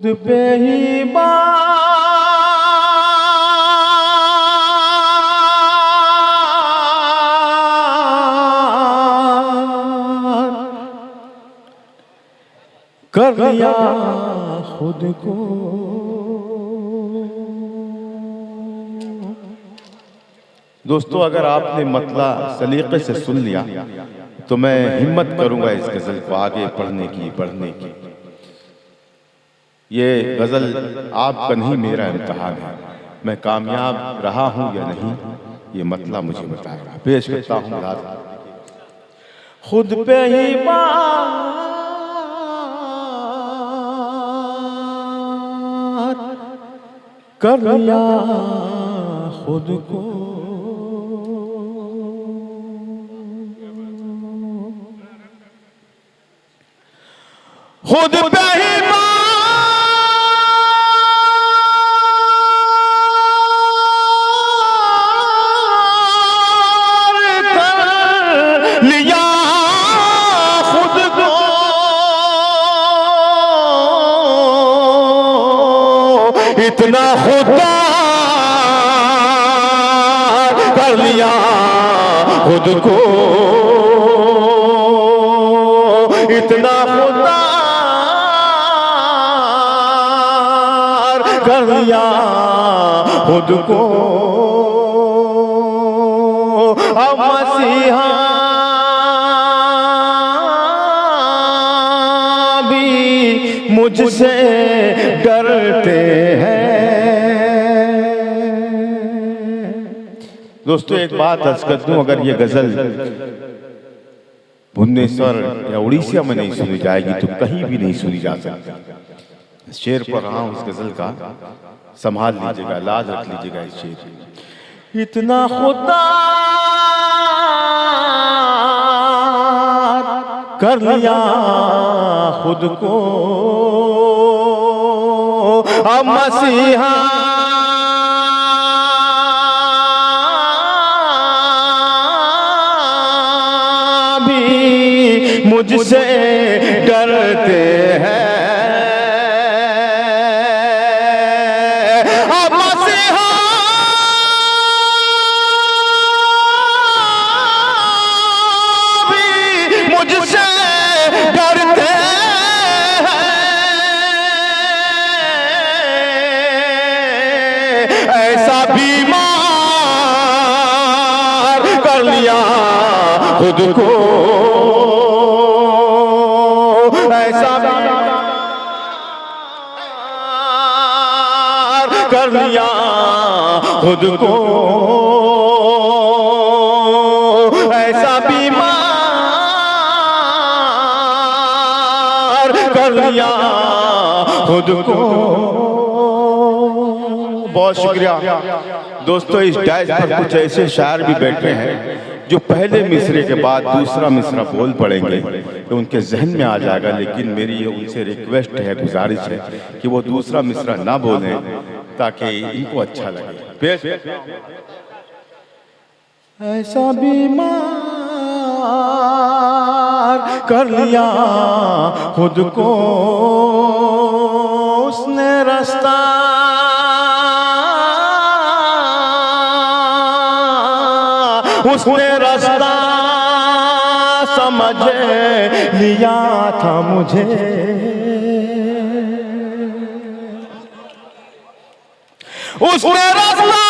पे ही कर लिया खुद को। दोस्तों, अगर आपने मतला सलीके से सुन लिया तो मैं हिम्मत करूंगा इस गजल को आगे पढ़ने की। ये गजल आपका नहीं, मेरा इम्तिहान है। मैं कामयाब रहा हूं या नहीं, ये मतला मुझे बताएगा। पेश करता हूं खुद पे ही कर लिया खुद को। खुद पे ही कर लिया खुद को। इतना खुदा कर लिया खुद को। इतना खुदा कर लिया खुद को। अब मसीहा भी मुझसे डरते हैं। दोस्तों, एक बात अर्ज कर दूं, अगर ये गजल भुवनेश्वर या उड़ीसा में नहीं सुनी जाएगी तो कहीं भी नहीं सुनी जा सकती। शेर पढ़ रहा हूं इस गजल का, संभाल लीजिएगा, लाज रख लीजिएगा इस शेर। इतना खुदा कर लिया खुद को। अब मसीहा भी मुझसे डरते हैं। ऐसा बीमार कर लिया खुद को। ऐसा बीमार कर लिया खुद को। ऐसा बीमार कर लिया खुद को। बहुत शुक्रिया दोस्तों। इस डायस पर कुछ ऐसे शायर भी बैठे हैं जो पहले मिसरे के बाद दूसरा मिसरा बोल पड़ेंगे तो उनके जहन में आ जाएगा, लेकिन मेरी ये उनसे रिक्वेस्ट है, गुजारिश है कि वो दूसरा मिसरा ना बोलें ताकि इनको अच्छा लगे। ऐसा बीमार कर लिया खुद को। उसने रास्ता उसने रास्ता समझ लिया था मुझे। उसने रास्ता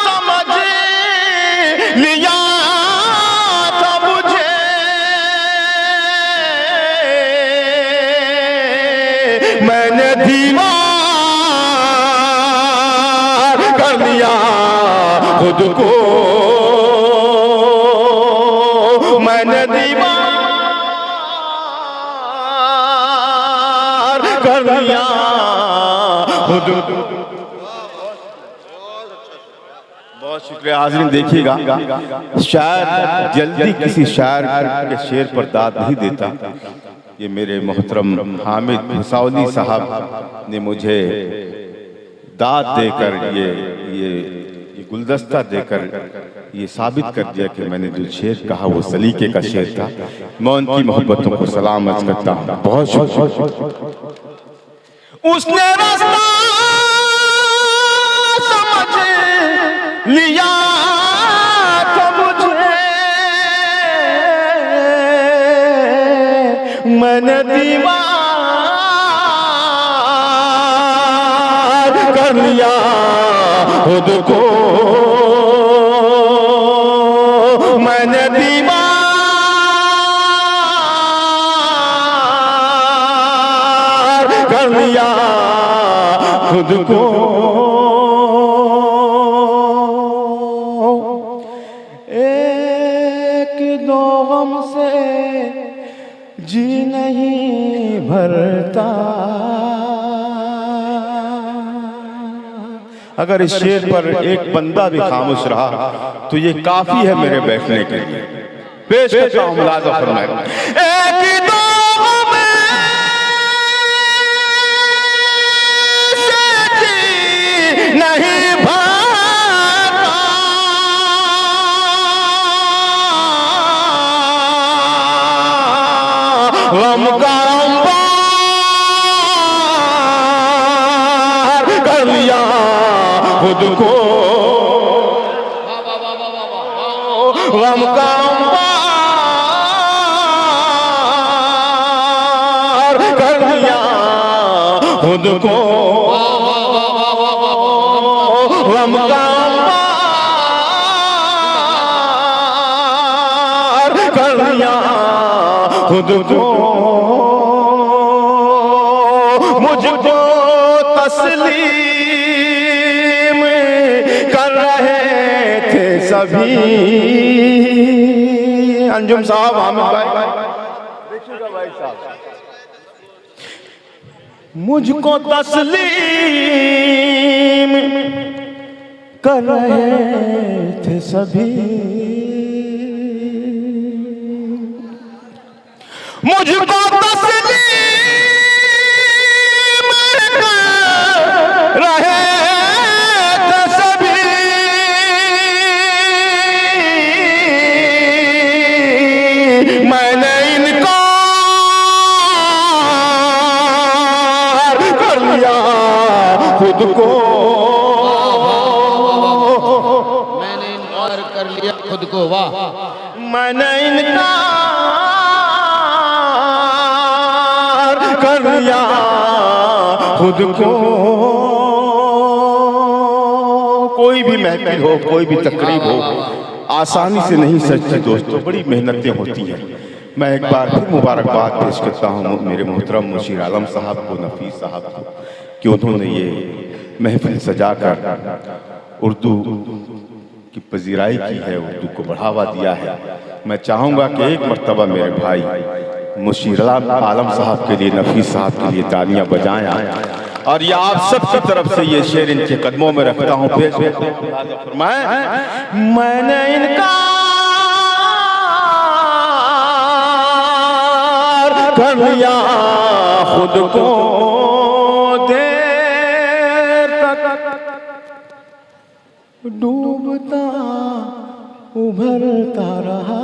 समझ लिया था मुझे। मैंने दीवार कर लिया खुद को। मैंने दीवार कर लिया खुद को। बहुत शुक्रिया। हाज़रीन, देखिएगा, शायर जल्दी किसी शायर के शेर पर दाद नहीं देता। ये मेरे मोहतरम हामिद भुसावली साहब ने मुझे दाद देकर ये गुलदस्ता देकर ये साबित कर दिया कि मैंने जो शेर कहा वो सलीके का शेर था। मैं उनकी मोहब्बतों को सलाम अर्ज करता हूँ। बहुत शुक्रिया। उसने रास्ता समझ लिया तो मुझे, मैंने दीवार कर लिया खुद को, मैंने दीवार कर लिया खुद को। एक दो गम से जी नहीं भरता। अगर इस शेर पर एक बंदा भी खामोश रहा तो ये काफी है मेरे बैठने के लिए। पेश करता हूं मुलाज़ा फरमाए। एक दो नहीं भाता, गम का अंबार कर लिया खुद को, गम का अंबार कर लिया खुद को, गम का अंबार कर लिया खुद को। मुझको तस्लीम कर रहे थे सभी। अंजुम साहब, हामिद भाई देखिएगा भाई साहब। मुझको तस्लीम कर रहे थे सभी, मुझको तस्लीम कर रहे थे सभी। मैंने इनकार कर लिया खुद को, मैंने इनकार कर लिया खुद को। वाह, मैंने इनकार कर लिया खुद को। कोई भी महफिल हो, कोई भी तकरीब हो, आसानी से नहीं सजती दोस्तों, बड़ी मेहनतें होती हैं। मैं एक बार फिर मुबारकबाद पेश करता हूँ मेरे मोहतरम मुशीर आलम साहब को, नफीस साहब को, कि उन्होंने ये महफिल सजाकर उर्दू की पजीराई की है, उर्दू को बढ़ावा दिया है। मैं चाहूँगा कि एक मर्तबा मेरे भाई मुशीर आलम साहब के लिए, नफीस साहब के लिए तालियां बजाएं। और ये आप सबकी तरफ से ये शेर इनके कदमों में रखता हूँ। पेश फरमाएं। मैंने इनकार कर लिया खुद को, देर तक डूबता उभरता रहा।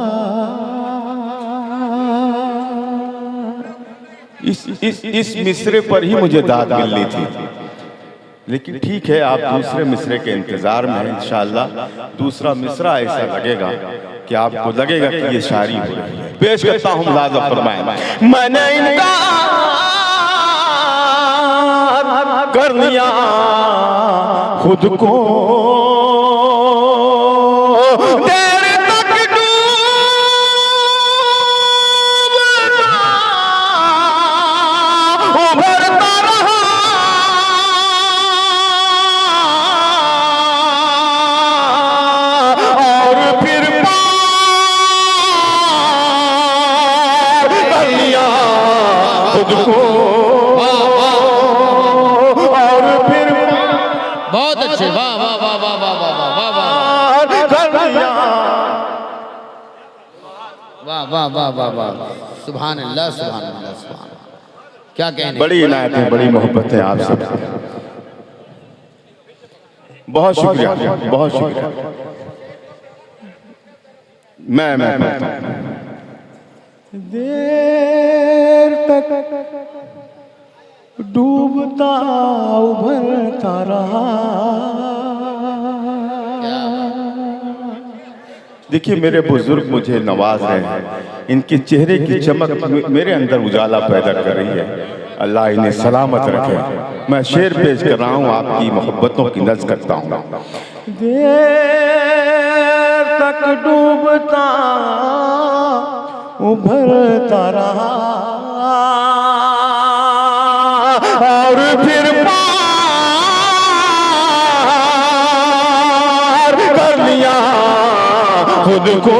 इस मिसरे पर ही मुझे दाद मिलनी थी, लेकिन ठीक है, आप दूसरे मिसरे के इंतजार में हैं। इंशाअल्लाह दूसरा मिसरा ऐसा लगेगा कि आपको लगेगा कि ये शायरी हो रही है। पेश करता हूँ, मुलाज़ा फरमाएं। मैंने इनकार कर लिया खुद को, देर तक डूबता उभरता रहा। और फिर पार कर लिया खुद को, और फिर बहुत अच्छे। वाह वाह वाह वाह वाह वाह वाह वाह वाह कर लिया। वाह वाह वाह वाह वाह, सुभान अल्लाह सुभान अल्लाह सुभान अल्लाह। क्या कहने, बड़ी इनायतें, बड़ी मोहब्बतें आप सब। बहुत शुक्रिया, बहुत शुक्रिया। मैं पढ़ता हूं। देर तक डूबता उभरता रहा। देखिए मेरे बुजुर्ग मुझे नवाज रहे हैं, इनके चेहरे की चमक मेरे अंदर उजाला पैदा कर रही है। अल्लाह इन्हें सलामत रखे। मैं शेर पेश कर रहा हूँ, आपकी मोहब्बतों की नज़्र करता हूँ। देर तक डूबता उभरता रहा और फिर पार कर लिया खुद को